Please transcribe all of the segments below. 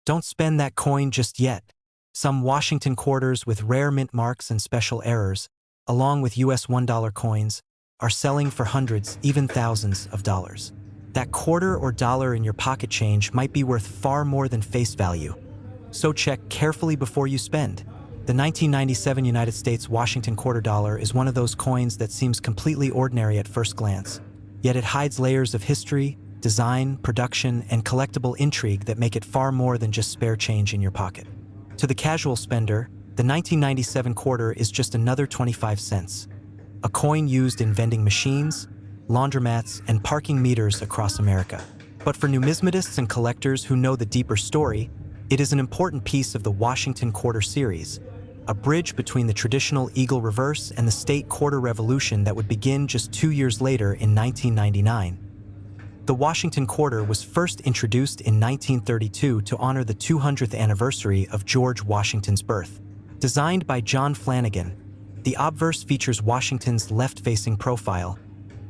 Don't spend that coin just yet. Some Washington quarters with rare mint marks and special errors, along with US $1 coins, are selling for hundreds, even thousands of dollars. That quarter or dollar in your pocket change might be worth far more than face value. So check carefully before you spend. The 1997 United States Washington quarter dollar is one of those coins that seems completely ordinary at first glance, yet it hides layers of history, design, production, and collectible intrigue that make it far more than just spare change in your pocket. To the casual spender, the 1997 quarter is just another 25 cents, a coin used in vending machines, laundromats, and parking meters across America. But for numismatists and collectors who know the deeper story, it is an important piece of the Washington quarter series, a bridge between the traditional eagle reverse and the state quarter revolution that would begin just 2 years later in 1999. The Washington quarter was first introduced in 1932 to honor the 200th anniversary of George Washington's birth. Designed by John Flanagan, the obverse features Washington's left-facing profile,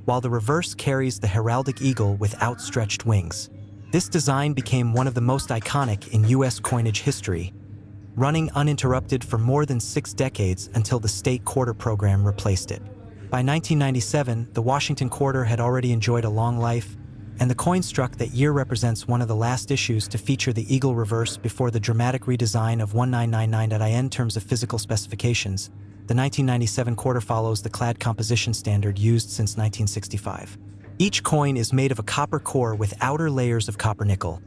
while the reverse carries the heraldic eagle with outstretched wings. This design became one of the most iconic in U.S. coinage history, running uninterrupted for more than 6 decades until the state quarter program replaced it. By 1997, the Washington quarter had already enjoyed a long life, and the coin struck that year represents one of the last issues to feature the eagle reverse before the dramatic redesign of 1999.in terms of physical specifications. The 1997 quarter follows the clad composition standard used since 1965. Each coin is made of a copper core with outer layers of copper nickel,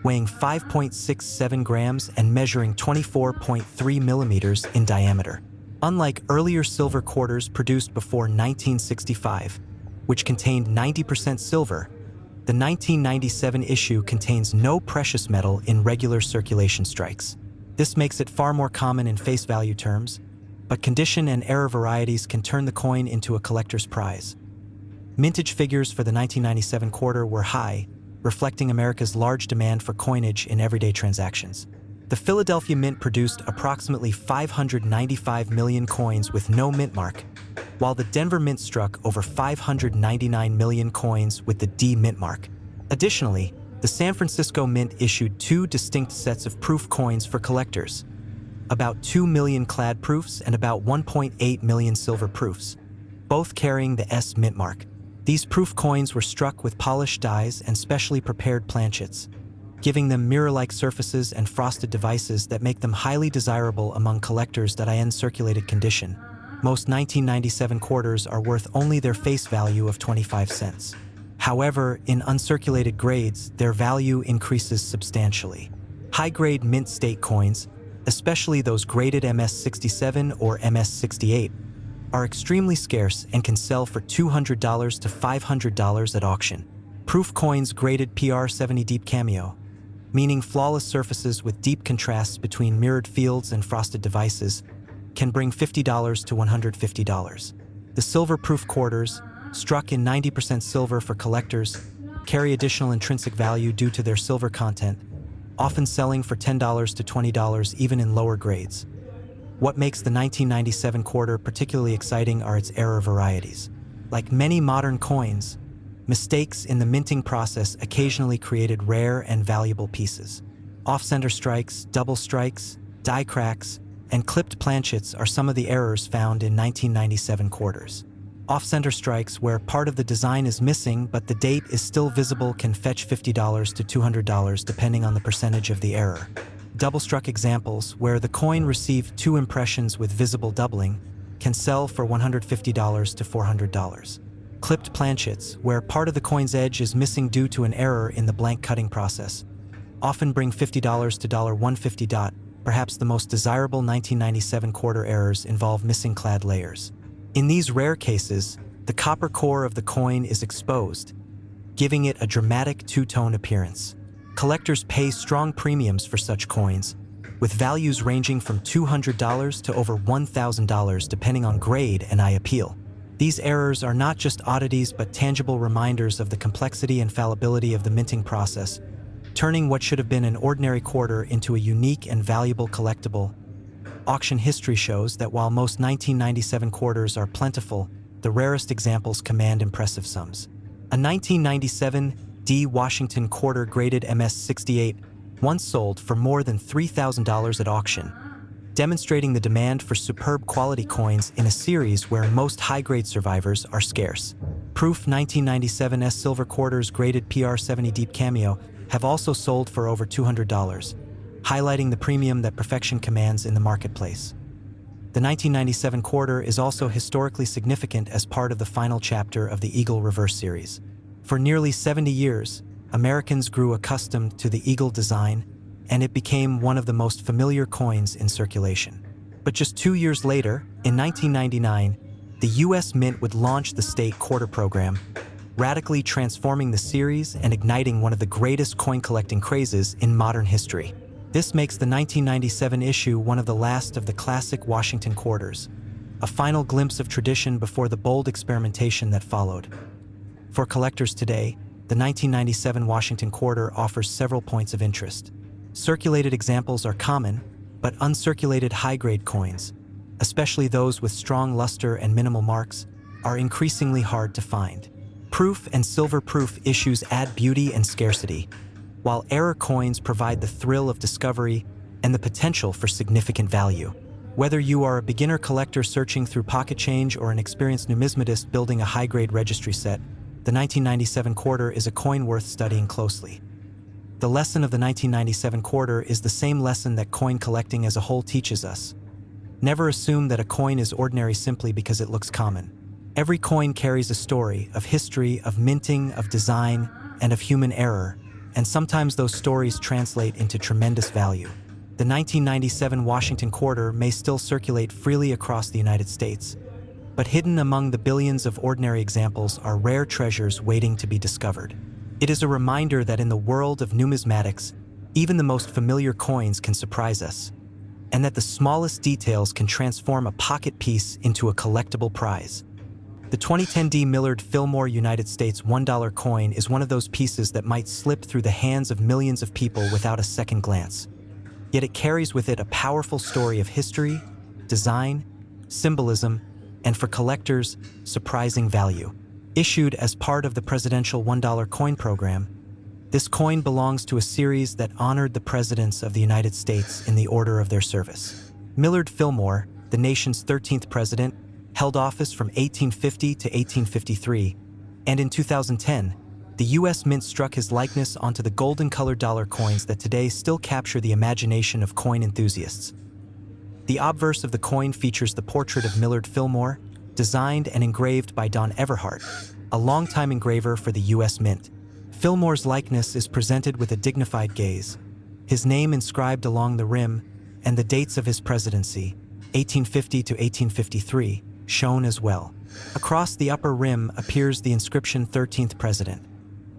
weighing 5.67 grams and measuring 24.3 millimeters in diameter. Unlike earlier silver quarters produced before 1965, which contained 90% silver, the 1997 issue contains no precious metal in regular circulation strikes. This makes it far more common in face value terms, but condition and error varieties can turn the coin into a collector's prize. Mintage figures for the 1997 quarter were high, reflecting America's large demand for coinage in everyday transactions. The Philadelphia Mint produced approximately 595 million coins with no mint mark, while the Denver Mint struck over 599 million coins with the D mint mark. Additionally, the San Francisco Mint issued 2 distinct sets of proof coins for collectors, about 2 million clad proofs and about 1.8 million silver proofs, both carrying the S mint mark. These proof coins were struck with polished dies and specially prepared planchets, giving them mirror-like surfaces and frosted devices that make them highly desirable among collectors that in circulated condition. Most 1997 quarters are worth only their face value of 25 cents. However, in uncirculated grades, their value increases substantially. High-grade mint state coins, especially those graded MS-67 or MS-68, are extremely scarce and can sell for $200 to $500 at auction. Proof coins graded PR70 Deep Cameo, meaning flawless surfaces with deep contrasts between mirrored fields and frosted devices, can bring $50 to $150. The silver-proof quarters, struck in 90% silver for collectors, carry additional intrinsic value due to their silver content, often selling for $10 to $20 even in lower grades. What makes the 1997 quarter particularly exciting are its error varieties. Like many modern coins, mistakes in the minting process occasionally created rare and valuable pieces. Off-center strikes, double strikes, die cracks, and clipped planchets are some of the errors found in 1997 quarters. Off-center strikes, where part of the design is missing but the date is still visible, can fetch $50 to $200 depending on the percentage of the error. Double-struck examples, where the coin received 2 impressions with visible doubling, can sell for $150 to $400. Clipped planchets, where part of the coin's edge is missing due to an error in the blank cutting process, often bring $50 to $150. Perhaps the most desirable 1997 quarter errors involve missing clad layers. In these rare cases, the copper core of the coin is exposed, giving it a dramatic two-tone appearance. Collectors pay strong premiums for such coins, with values ranging from $200 to over $1,000 depending on grade and eye appeal. These errors are not just oddities but tangible reminders of the complexity and fallibility of the minting process, turning what should have been an ordinary quarter into a unique and valuable collectible. Auction history shows that while most 1997 quarters are plentiful, the rarest examples command impressive sums. A 1997 D Washington quarter graded MS-68 once sold for more than $3,000 at auction, demonstrating the demand for superb quality coins in a series where most high-grade survivors are scarce. Proof 1997's silver quarters graded PR70 Deep Cameo have also sold for over $200, highlighting the premium that perfection commands in the marketplace. The 1997 quarter is also historically significant as part of the final chapter of the Eagle Reverse series. For nearly 70 years, Americans grew accustomed to the Eagle design, and it became one of the most familiar coins in circulation. But just 2 years later, in 1999, the U.S. Mint would launch the State Quarter program, radically transforming the series and igniting one of the greatest coin-collecting crazes in modern history. This makes the 1997 issue one of the last of the classic Washington quarters, a final glimpse of tradition before the bold experimentation that followed. For collectors today, the 1997 Washington quarter offers several points of interest. Circulated examples are common, but uncirculated high-grade coins, especially those with strong luster and minimal marks, are increasingly hard to find. Proof and silver proof issues add beauty and scarcity, while error coins provide the thrill of discovery and the potential for significant value. Whether you are a beginner collector searching through pocket change or an experienced numismatist building a high-grade registry set, the 1997 quarter is a coin worth studying closely. The lesson of the 1997 quarter is the same lesson that coin collecting as a whole teaches us. Never assume that a coin is ordinary simply because it looks common. Every coin carries a story of history, of minting, of design, and of human error, and sometimes those stories translate into tremendous value. The 1997 Washington quarter may still circulate freely across the United States, but hidden among the billions of ordinary examples are rare treasures waiting to be discovered. It is a reminder that in the world of numismatics, even the most familiar coins can surprise us, and that the smallest details can transform a pocket piece into a collectible prize. The 2010 D. Millard Fillmore United States $1 coin is one of those pieces that might slip through the hands of millions of people without a second glance. Yet it carries with it a powerful story of history, design, symbolism, and for collectors, surprising value. Issued as part of the presidential $1 coin program, this coin belongs to a series that honored the presidents of the United States in the order of their service. Millard Fillmore, the nation's 13th president, held office from 1850 to 1853, and in 2010, the U.S. Mint struck his likeness onto the golden-colored dollar coins that today still capture the imagination of coin enthusiasts. The obverse of the coin features the portrait of Millard Fillmore, designed and engraved by Don Everhart, a longtime engraver for the U.S. Mint. Fillmore's likeness is presented with a dignified gaze, his name inscribed along the rim, and the dates of his presidency, 1850 to 1853, shown as well. Across the upper rim appears the inscription 13th President,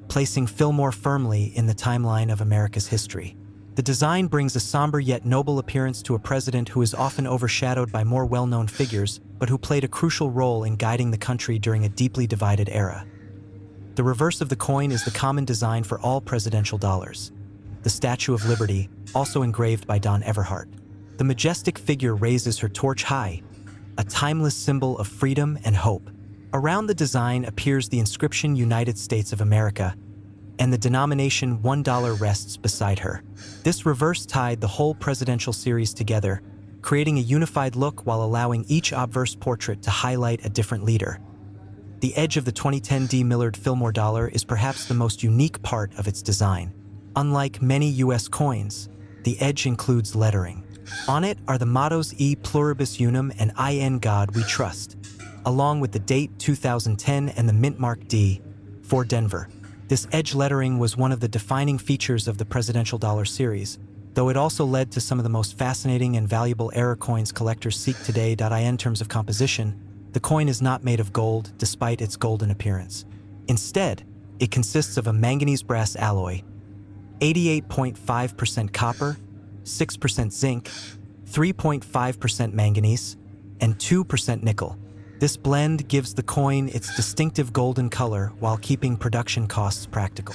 placing Fillmore firmly in the timeline of America's history. The design brings a somber yet noble appearance to a president who is often overshadowed by more well-known figures, but who played a crucial role in guiding the country during a deeply divided era. The reverse of the coin is the common design for all presidential dollars, the Statue of Liberty, also engraved by Don Everhart. The majestic figure raises her torch high, a timeless symbol of freedom and hope. Around the design appears the inscription United States of America, and the denomination $1 rests beside her. This reverse tied the whole presidential series together, creating a unified look while allowing each obverse portrait to highlight a different leader. The edge of the 2010 D. Millard Fillmore dollar is perhaps the most unique part of its design. Unlike many U.S. coins, the edge includes lettering. On it are the mottos E Pluribus Unum and In God We Trust, along with the date 2010 and the mint mark D for Denver. This edge lettering was one of the defining features of the presidential dollar series, though it also led to some of the most fascinating and valuable error coins collectors seek today. In terms of composition, the coin is not made of gold despite its golden appearance. Instead, it consists of a manganese brass alloy, 88.5% copper, 6% zinc, 3.5% manganese, and 2% nickel. This blend gives the coin its distinctive golden color while keeping production costs practical.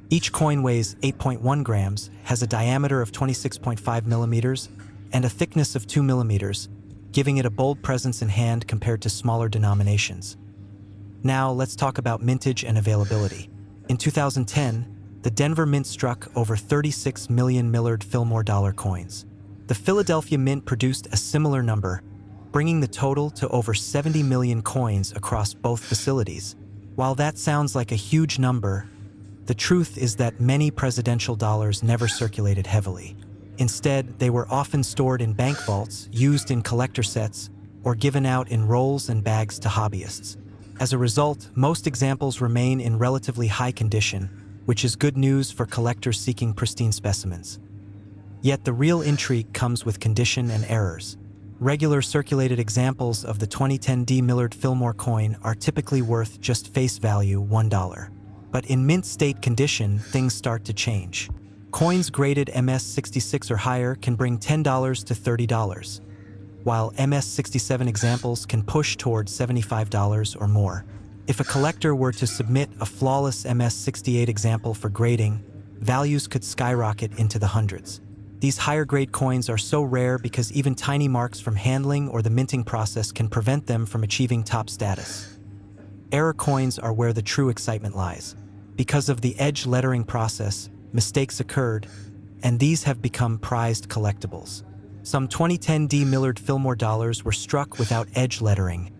Each coin weighs 8.1 grams, has a diameter of 26.5 millimeters, and a thickness of 2 millimeters, giving it a bold presence in hand compared to smaller denominations. Now, let's talk about mintage and availability. In 2010, the Denver Mint struck over 36 million Millard Fillmore dollar coins. The Philadelphia Mint produced a similar number, bringing the total to over 70 million coins across both facilities. While that sounds like a huge number, the truth is that many presidential dollars never circulated heavily. Instead, they were often stored in bank vaults, used in collector sets, or given out in rolls and bags to hobbyists. As a result, most examples remain in relatively high condition, which is good news for collectors seeking pristine specimens. Yet the real intrigue comes with condition and errors. Regular circulated examples of the 2010 D. Millard Fillmore coin are typically worth just face value $1. But in mint state condition, things start to change. Coins graded MS-66 or higher can bring $10 to $30, while MS-67 examples can push towards $75 or more. If a collector were to submit a flawless MS-68 example for grading, values could skyrocket into the hundreds. These higher-grade coins are so rare because even tiny marks from handling or the minting process can prevent them from achieving top status. Error coins are where the true excitement lies. Because of the edge lettering process, mistakes occurred, and these have become prized collectibles. Some 2010 D. Millard Fillmore dollars were struck without edge lettering,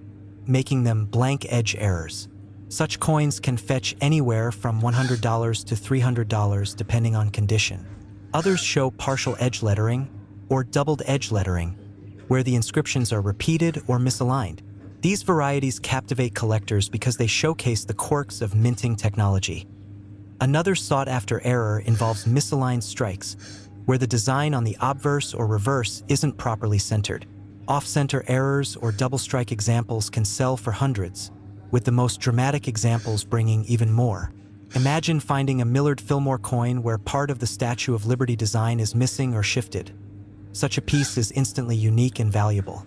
making them blank edge errors. Such coins can fetch anywhere from $100 to $300 depending on condition. Others show partial edge lettering or doubled edge lettering, where the inscriptions are repeated or misaligned. These varieties captivate collectors because they showcase the quirks of minting technology. Another sought-after error involves misaligned strikes, where the design on the obverse or reverse isn't properly centered. Off-center errors or double-strike examples can sell for hundreds, with the most dramatic examples bringing even more. Imagine finding a Millard Fillmore coin where part of the Statue of Liberty design is missing or shifted. Such a piece is instantly unique and valuable.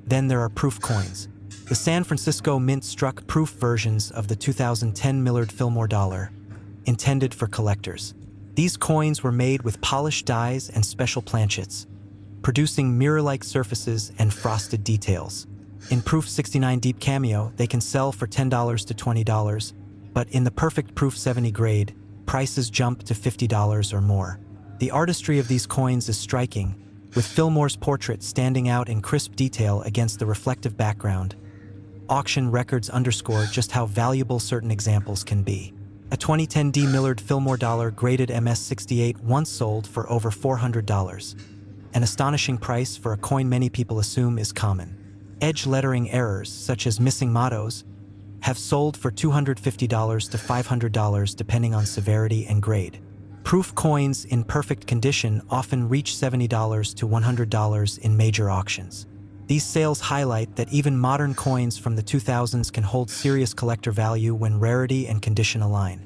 Then there are proof coins. The San Francisco Mint struck proof versions of the 2010 Millard Fillmore dollar, intended for collectors. These coins were made with polished dies and special planchets, producing mirror-like surfaces and frosted details. In Proof 69 Deep Cameo, they can sell for $10 to $20, but in the Perfect Proof 70 grade, prices jump to $50 or more. The artistry of these coins is striking, with Fillmore's portrait standing out in crisp detail against the reflective background. Auction records underscore just how valuable certain examples can be. A 2010 D. Millard Fillmore dollar graded MS-68 once sold for over $400, an astonishing price for a coin many people assume is common. Edge lettering errors, such as missing mottos, have sold for $250 to $500 depending on severity and grade. Proof coins in perfect condition often reach $70 to $100 in major auctions. These sales highlight that even modern coins from the 2000s can hold serious collector value when rarity and condition align.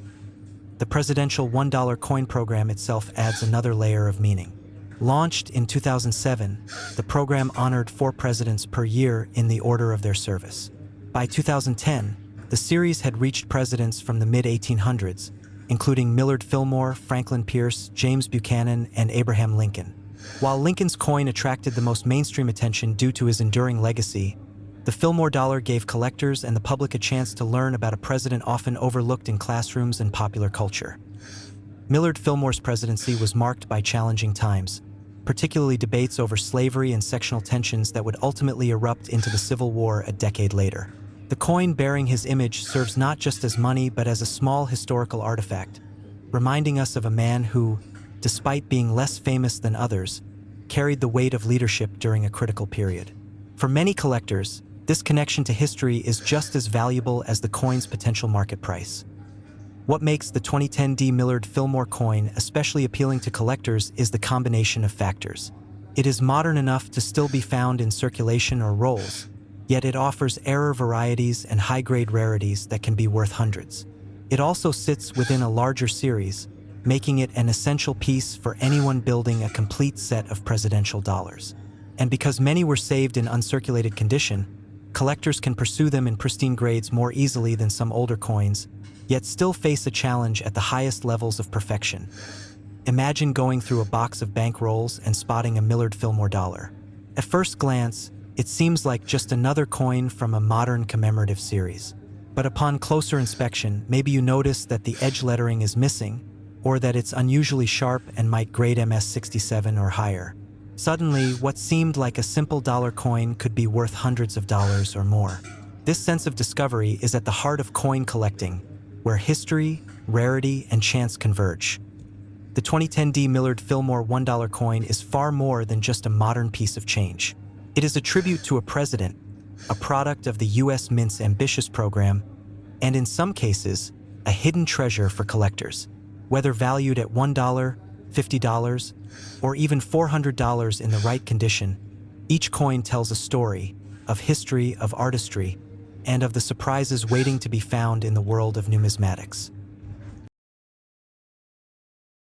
The presidential $1 coin program itself adds another layer of meaning. Launched in 2007, the program honored 4 presidents per year in the order of their service. By 2010, the series had reached presidents from the mid-1800s, including Millard Fillmore, Franklin Pierce, James Buchanan, and Abraham Lincoln. While Lincoln's coin attracted the most mainstream attention due to his enduring legacy, the Fillmore dollar gave collectors and the public a chance to learn about a president often overlooked in classrooms and popular culture. Millard Fillmore's presidency was marked by challenging times, particularly debates over slavery and sectional tensions that would ultimately erupt into the Civil War a decade later. The coin bearing his image serves not just as money but as a small historical artifact, reminding us of a man who, despite being less famous than others, carried the weight of leadership during a critical period. For many collectors, this connection to history is just as valuable as the coin's potential market price. What makes the 2010 D. Millard Fillmore coin especially appealing to collectors is the combination of factors. It is modern enough to still be found in circulation or rolls, yet it offers error varieties and high-grade rarities that can be worth hundreds. It also sits within a larger series, making it an essential piece for anyone building a complete set of presidential dollars. And because many were saved in uncirculated condition, collectors can pursue them in pristine grades more easily than some older coins, yet still face a challenge at the highest levels of perfection. Imagine going through a box of bank rolls and spotting a Millard Fillmore dollar. At first glance, it seems like just another coin from a modern commemorative series. But upon closer inspection, maybe you notice that the edge lettering is missing, or that it's unusually sharp and might grade MS-67 or higher. Suddenly, what seemed like a simple dollar coin could be worth hundreds of dollars or more. This sense of discovery is at the heart of coin collecting, where history, rarity, and chance converge. The 2010 D. Millard Fillmore $1 coin is far more than just a modern piece of change. It is a tribute to a president, a product of the U.S. Mint's ambitious program, and in some cases, a hidden treasure for collectors. Whether valued at $1, $50, or even $400 in the right condition, each coin tells a story of history, of artistry, and of the surprises waiting to be found in the world of numismatics.